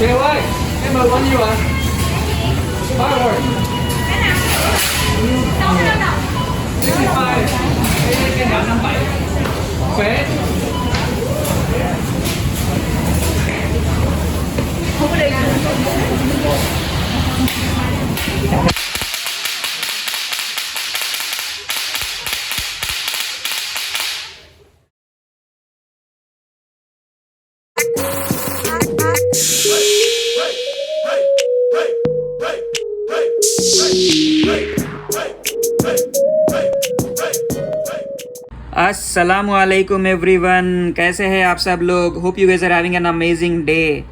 Kiều ơi, em mời bao nhiêu ạ? 3 rồi. Cái nào? Đâu cái đâu đâu. 65. Cái nào 57. Khỏe. Không có đi. अस्सलामुअलैकुम everyone, कैसे हैं आप सब लोग। Hope you guys are having an amazing day.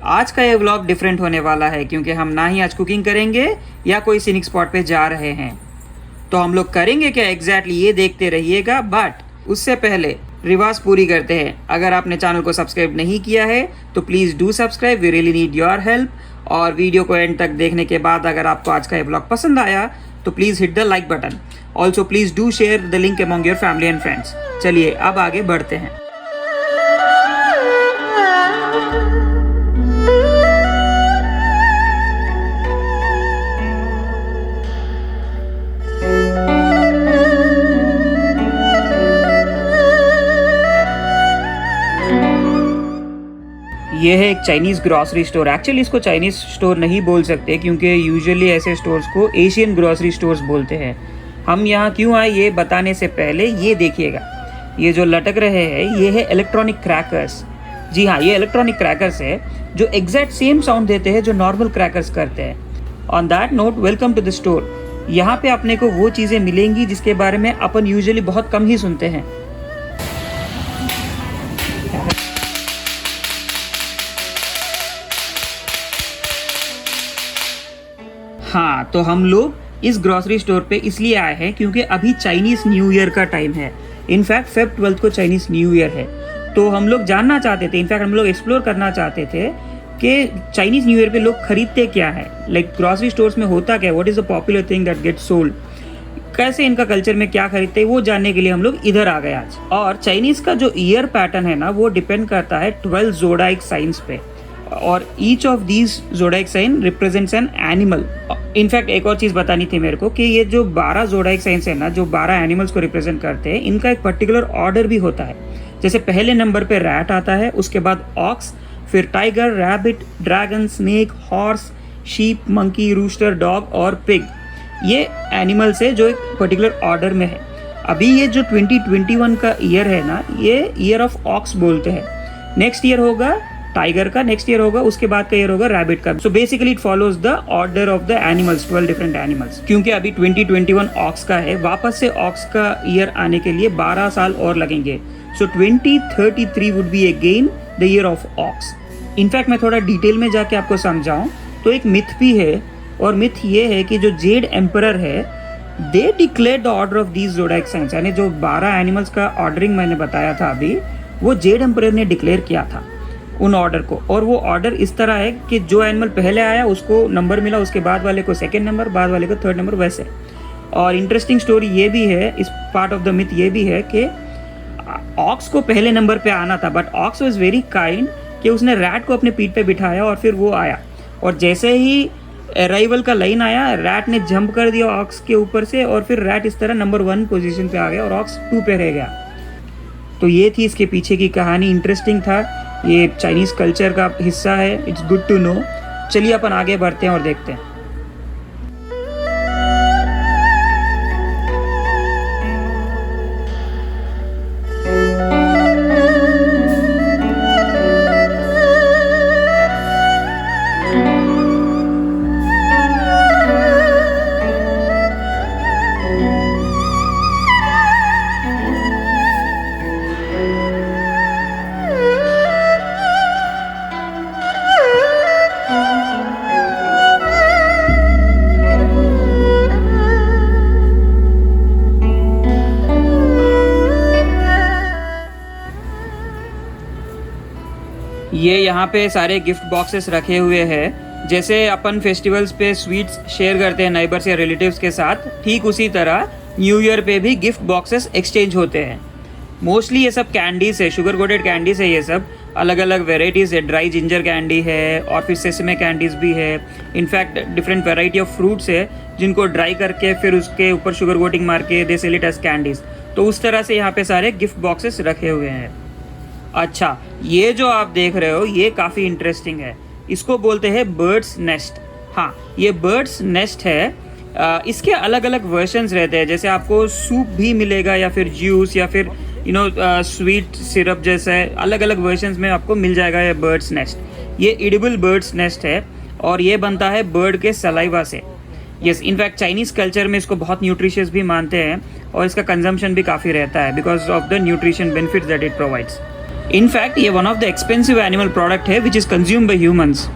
आज का ये vlog different होने वाला है क्योंकि हम ना ही आज कुकिंग करेंगे या कोई सीनिक स्पॉट पे जा रहे हैं। तो हम लोग करेंगे क्या एग्जैक्टली ये देखते रहिएगा, बट उससे पहले रिवाज पूरी करते हैं। अगर आपने चैनल को सब्सक्राइब नहीं किया है तो please do subscribe, we really need your help. और वीडियो को एंड तक देखने के बाद अगर आपको आज का ये ब्लॉग पसंद आया तो please hit the like button. Also please do share the link among your family and friends. चलिए अब आगे बढ़ते हैं। ये है एक चाइनीज़ ग्रॉसरी स्टोर। एक्चुअली इसको चाइनीज़ स्टोर नहीं बोल सकते क्योंकि यूजुअली ऐसे स्टोर्स को एशियन ग्रॉसरी स्टोर्स बोलते हैं। हम यहाँ क्यों आए ये बताने से पहले ये देखिएगा, ये जो लटक रहे हैं ये है इलेक्ट्रॉनिक क्रैकर्स। जी हाँ, ये इलेक्ट्रॉनिक क्रैकर्स है जो एग्जैक्ट सेम साउंड देते हैं जो नॉर्मल क्रैकर्स करते हैं। On that note, welcome to the store. यहाँ पे अपने को वो चीज़ें मिलेंगी जिसके बारे में अपन यूजुअली बहुत कम ही सुनते हैं। हाँ, तो हम लोग इस ग्रॉसरी स्टोर पे इसलिए आए हैं क्योंकि अभी चाइनीज़ न्यू ईयर का टाइम है। इनफैक्ट फेब 12 को चाइनीज़ न्यू ईयर है। तो हम लोग जानना चाहते थे, इनफैक्ट हम लोग एक्सप्लोर करना चाहते थे कि चाइनीज़ न्यू ईयर पे लोग खरीदते क्या है, लाइक ग्रॉसरी स्टोर्स में होता क्या, what is the popular thing that get sold, कैसे इनका कल्चर में क्या खरीदते हैं, वो जानने के लिए हम लोग इधर आ गए आज। और चाइनीज़ का जो ईयर पैटर्न है ना वो डिपेंड करता है 12 ज़ोडाइक साइंस पे, और each of these zodiac sign represents an animal. In fact एक और चीज़ बतानी थी मेरे को कि ये जो 12 ज़ोडाइक साइंस है ना, जो 12 एनिमल्स को रिप्रेजेंट करते हैं, इनका एक पर्टिकुलर ऑर्डर भी होता है। जैसे पहले नंबर पे रैट आता है, उसके बाद ऑक्स, फिर tiger, rabbit, dragon, snake, horse, sheep, monkey, rooster, dog और पिग। ये एनिमल्स है जो एक पर्टिकुलर ऑर्डर में है। अभी ये जो 2021 का ईयर है ना, ये ईयर ऑफ ऑक्स बोलते हैं। नेक्स्ट ईयर होगा टाइगर का, नेक्स्ट ईयर होगा, उसके बाद का ईयर होगा रैबिट का। So basically it follows the order of the animals, 12 different animals. क्योंकि अभी 2021 ऑक्स का है, वापस से ऑक्स का ईयर आने के लिए 12 साल और लगेंगे। सो 2033 would be again the year of aux. In fact मैं थोड़ा डिटेल में जाके आपको समझाऊं तो एक मिथ भी है, और मिथ ये है कि जो जेड एम्परर है, they declare the order of these zodiac signs, यानी जो 12 एनिमल्स का ऑर्डरिंग मैंने बताया था अभी, वो जेड एम्परर ने डिक्लेयर किया था उन ऑर्डर को। और वो ऑर्डर इस तरह है कि जो एनिमल पहले आया उसको नंबर मिला, उसके बाद वाले को सेकंड नंबर, बाद वाले को थर्ड नंबर, वैसे। और इंटरेस्टिंग स्टोरी ये भी है, इस पार्ट ऑफ द मिथ ये भी है कि ऑक्स को पहले नंबर पे आना था, but ox was very kind कि उसने रैट को अपने पीठ पे बिठाया और फिर वो आया। और जैसे ही अराइवल का लाइन आया, रैट ने जंप कर दिया ऑक्स के ऊपर से, और फिर रैट इस तरह नंबर 1 पोजीशन पे आ गया और ऑक्स 2 पे रह गया। तो ये थी इसके पीछे की कहानी। इंटरेस्टिंग था, ये चाइनीज़ कल्चर का हिस्सा है, इट्स गुड टू नो। चलिए अपन आगे बढ़ते हैं और देखते हैं। ये यहाँ पे सारे गिफ्ट बॉक्सेस रखे हुए हैं। जैसे अपन फेस्टिवल्स पे स्वीट्स शेयर करते हैं नाइबर्स या रिलेटिव्स के साथ, ठीक उसी तरह न्यू ईयर पे भी गिफ्ट बॉक्सेस एक्सचेंज होते हैं। मोस्टली ये सब कैंडीज है, शुगर कोटेड कैंडीज है ये सब, अलग अलग वेराइटीज़ है, ड्राई जिंजर कैंडी है और फिर सेसमे कैंडीज़ भी है। In fact different variety of fruits है जिनको ड्राई करके फिर उसके ऊपर शुगर कोटिंग मार के दे सेल इट एज कैंडीज़। तो उस तरह से यहाँ पे सारे गिफ्ट बॉक्सेस रखे हुए हैं। अच्छा, ये जो आप देख रहे हो ये काफ़ी इंटरेस्टिंग है, इसको बोलते हैं बर्ड्स नेस्ट। हाँ, ये बर्ड्स नेस्ट है। इसके अलग अलग वर्जन्स रहते हैं, जैसे आपको सूप भी मिलेगा या फिर जूस या फिर स्वीट सिरप जैसे अलग अलग वर्जन्स में आपको मिल जाएगा ये बर्ड्स नेस्ट। ये एडिबल बर्ड्स नेस्ट है और ये बनता है बर्ड के सलाइवा से। यस, इनफैक्ट चाइनीज़ कल्चर में इसको बहुत न्यूट्रिशियस भी मानते हैं और इसका कंजम्पशन भी काफ़ी रहता है because of the nutrition benefits that it provides. In fact ये one of the expensive animal product है which is consumed by humans.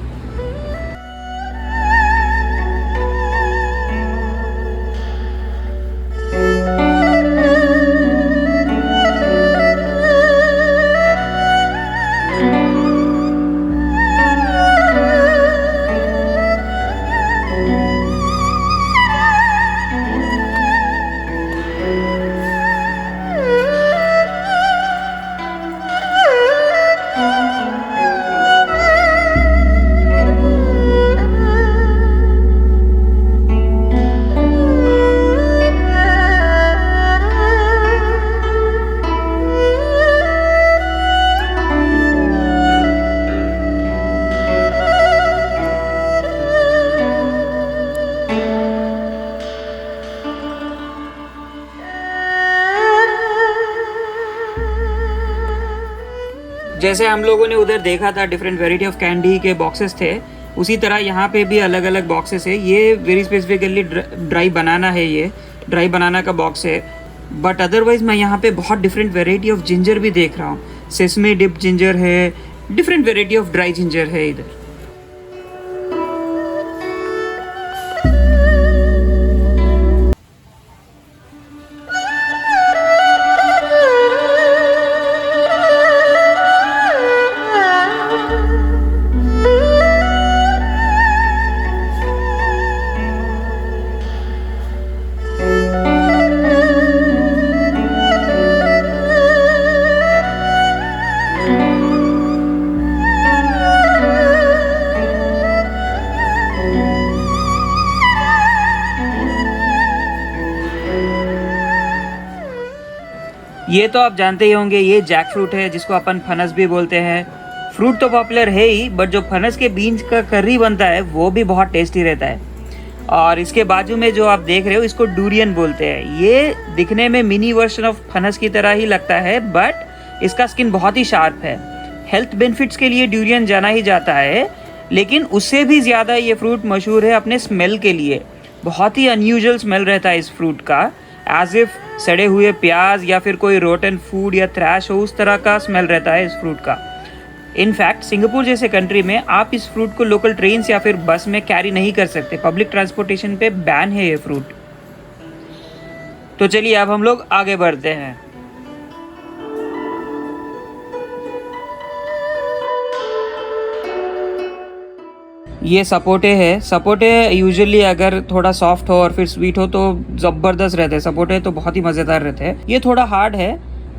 जैसे हम लोगों ने उधर देखा था डिफरेंट वेराइटी ऑफ कैंडी के बॉक्सेस थे, उसी तरह यहाँ पे भी अलग अलग बॉक्सेस है। ये वेरी स्पेसिफिकली ड्राई बनाना है, ये ड्राई बनाना का बॉक्स है। बट अदरवाइज मैं यहाँ पे बहुत डिफरेंट वेराइटी ऑफ जिंजर भी देख रहा हूँ। सेसमे डिप जिंजर है, different variety of dry ginger है इधर। ये तो आप जानते ही होंगे, ये जैक फ्रूट है जिसको अपन फनस भी बोलते हैं। फ्रूट तो पॉपुलर है ही, बट जो फनस के बीज का करी बनता है वो भी बहुत टेस्टी रहता है। और इसके बाजू में जो आप देख रहे हो इसको डूरियन बोलते हैं। ये दिखने में मिनी वर्जन ऑफ फनस की तरह ही लगता है, बट इसका स्किन बहुत ही शार्प है। हेल्थ बेनिफिट्स के लिए डूरियन जाना ही जाता है, लेकिन उससे भी ज़्यादा ये फ्रूट मशहूर है अपने स्मेल के लिए। बहुत ही अनयूजुअल स्मेल रहता है इस फ्रूट का, एज इफ सड़े हुए प्याज या फिर कोई रोटन फूड या थ्रैश हो, उस तरह का स्मेल रहता है इस फ्रूट का। इनफैक्ट सिंगापुर जैसे कंट्री में आप इस फ्रूट को लोकल ट्रेन या फिर बस में कैरी नहीं कर सकते, पब्लिक ट्रांसपोर्टेशन पे बैन है ये फ्रूट। तो चलिए अब हम लोग आगे बढ़ते हैं। ये सपोटे है। सपोटे यूजुअली अगर थोड़ा सॉफ्ट हो और फिर स्वीट हो तो ज़बरदस्त रहते हैं। सपोटे तो बहुत ही मज़ेदार रहते हैं। ये थोड़ा हार्ड है,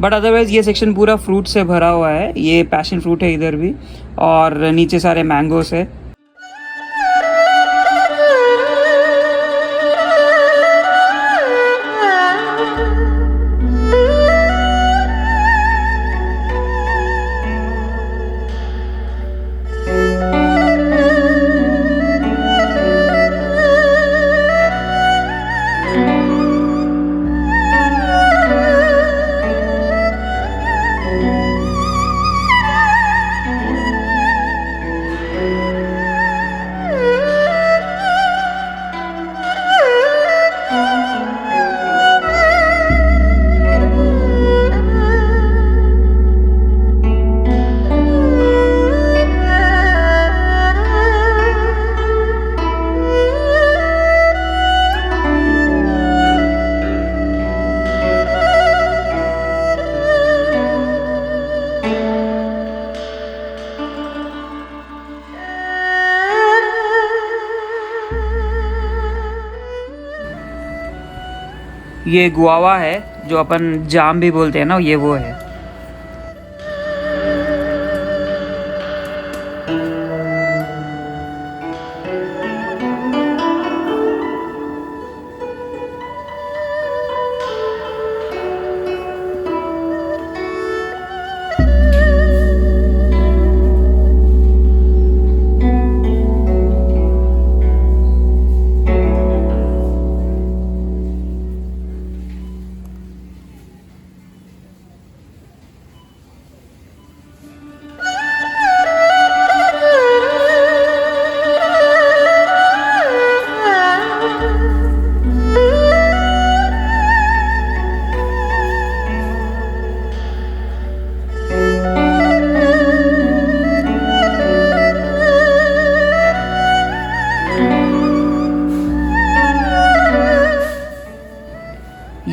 बट अदरवाइज़ ये सेक्शन पूरा फ्रूट से भरा हुआ है। ये पैशन फ्रूट है इधर भी, और नीचे सारे मैंगोस है। ये गुआवा है जो अपन जाम भी बोलते हैं ना, ये वो है।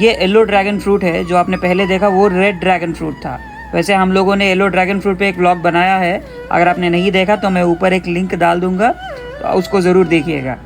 ये येलो ड्रैगन फ्रूट है, जो आपने पहले देखा वो रेड ड्रैगन फ्रूट था। वैसे हम लोगों ने येलो ड्रैगन फ्रूट पे एक व्लॉग बनाया है, अगर आपने नहीं देखा तो मैं ऊपर एक लिंक डाल दूंगा, तो उसको ज़रूर देखिएगा।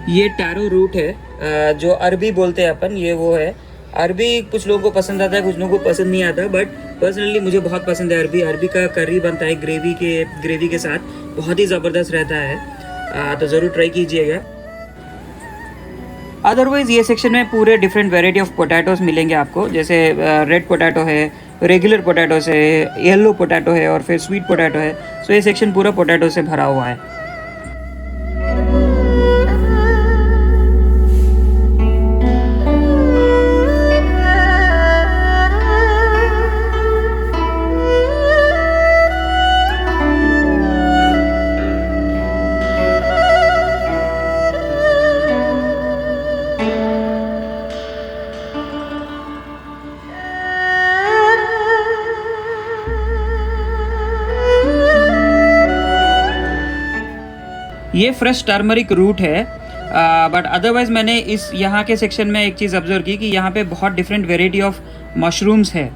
ये टैरो रूट है, जो अरबी बोलते हैं अपन, ये वो है। अरबी कुछ लोगों को पसंद आता है, कुछ लोगों को पसंद नहीं आता, बट पर्सनली मुझे बहुत पसंद है अरबी। अरबी का करी बनता है ग्रेवी के साथ, बहुत ही ज़बरदस्त रहता है, तो ज़रूर ट्राई कीजिएगा। अदरवाइज़ ये सेक्शन में पूरे डिफरेंट वेराइटी ऑफ पोटैटोस मिलेंगे आपको, जैसे रेड पोटैटो है, रेगुलर पोटैटोस है, येलो पोटैटो है और फिर स्वीट पोटैटो है। सो ये सेक्शन पूरा पोटैटो से भरा हुआ है। ये फ्रेश टर्मरिक रूट है, बट अदरवाइज़ मैंने इस यहाँ के सेक्शन में एक चीज़ ऑब्जर्व की कि यहाँ पे बहुत डिफरेंट वेराइटी ऑफ मशरूम्स है।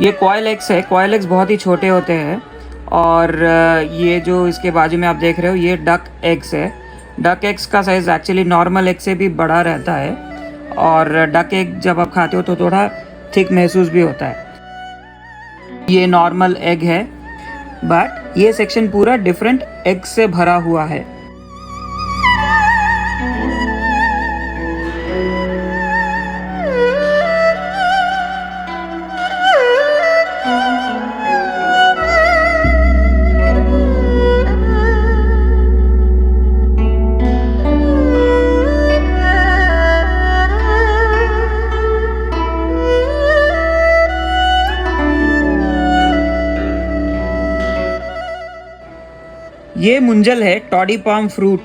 ये कॉयल एग्स है। कॉयल एग्स बहुत ही छोटे होते हैं, और ये जो इसके बाजू में आप देख रहे हो ये डक एग्स है। डक एग्स का साइज़ एक्चुअली नॉर्मल एग से भी बड़ा रहता है, और डक एग जब आप खाते हो तो थोड़ा थिक महसूस भी होता है। ये नॉर्मल एग है, बट ये सेक्शन पूरा डिफरेंट एग से भरा हुआ है। ये मुंजल है, टॉडी पाम फ्रूट।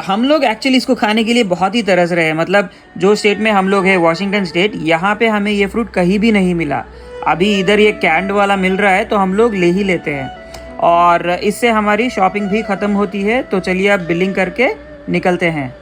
हम लोग एक्चुअली इसको खाने के लिए बहुत ही तरस रहे हैं। मतलब जो स्टेट में हम लोग हैं, वॉशिंगटन स्टेट, यहाँ पे हमें ये फ्रूट कहीं भी नहीं मिला। अभी इधर ये कैंड वाला मिल रहा है तो हम लोग ले ही लेते हैं, और इससे हमारी शॉपिंग भी ख़त्म होती है। तो चलिए अब बिलिंग करके निकलते हैं।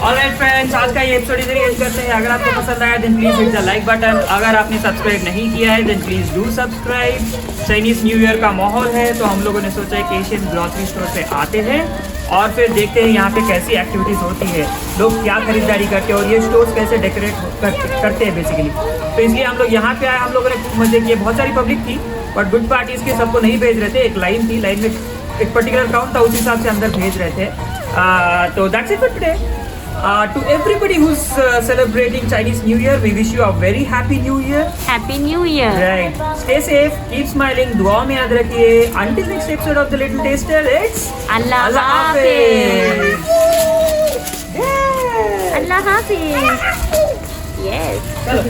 ऑलराइट फ्रेंड्स, आज का ये एपिसोड इधर ही एंड करते हैं। अगर आपको पसंद आया then please hit the like button. अगर आपने सब्सक्राइब नहीं किया है then please do subscribe. Chinese new year का माहौल है तो हम लोगों ने सोचा है कि एशियन ग्रॉसरी स्टोर पे आते हैं और फिर देखते हैं यहाँ पे कैसी एक्टिविटीज़ होती है, लोग क्या खरीदारी करते हैं और ये स्टोर्स कैसे डेकोरेट करते हैं बेसिकली। तो इसलिए हम लोग यहाँ पे आए। हम लोगों ने खूब मजे किए। बहुत सारी पब्लिक थी बट गुड पार्ट इसके सबको नहीं भेज रहे थे। एक लाइन थी, लाइन में एक पर्टिकुलर काउंट था, उस हिसाब से अंदर भेज रहे थे। तो that's it for today. To everybody who's celebrating Chinese New Year, we wish you a very happy New Year. Happy New Year. Right. Stay safe, keep smiling, दुआ में याद रखिए. Until next episode of The Little Taster, it's Allah Hafiz. Yeah. Allah Hafiz. Yes. चलो.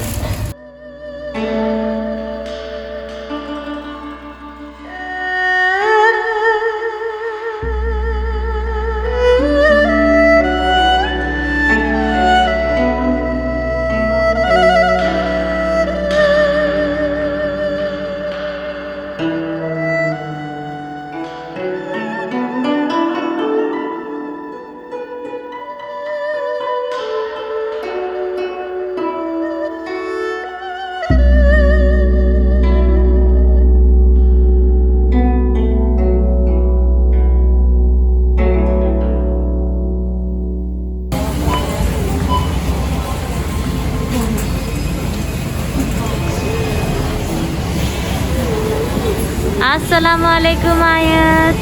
अस्सलामुअलैकुम आयत।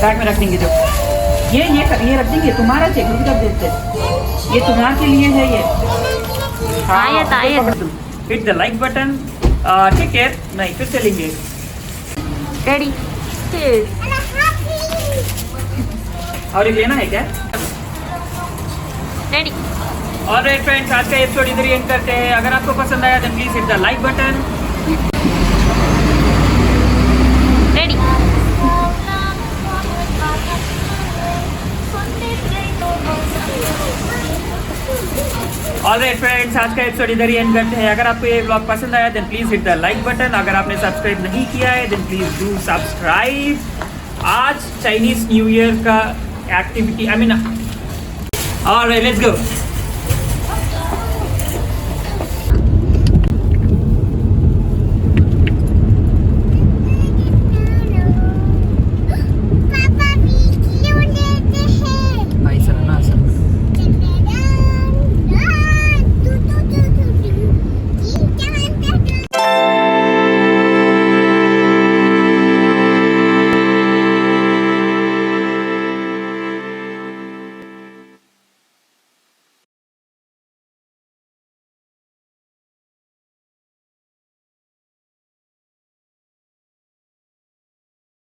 Bag में रख देंगे जो ये रख देंगे। तुम्हारा चेक रुक जब देते हैं, ये तुम्हारे के लिए है ये। आयत आयत। Hit the like button. Take care. नहीं फिर चलेंगे। रेडी। और एक लेना है क्या? रेडी। ऑलराइट फ्रेंड्स, आज का एपिसोड इधर ही एंड करते हैं। अगर आपको पसंद आया then please hit the like button. Ready. Alright friends, आज का एपिसोड इधर ही एंड करते हैं। अगर आपको ये व्लॉग पसंद आया then please hit the like button. अगर आपने सब्सक्राइब नहीं किया है देन प्लीज डू सब्सक्राइब। आज चाइनीज न्यू ईयर का एक्टिविटी ऑलराइट लेट्स गो।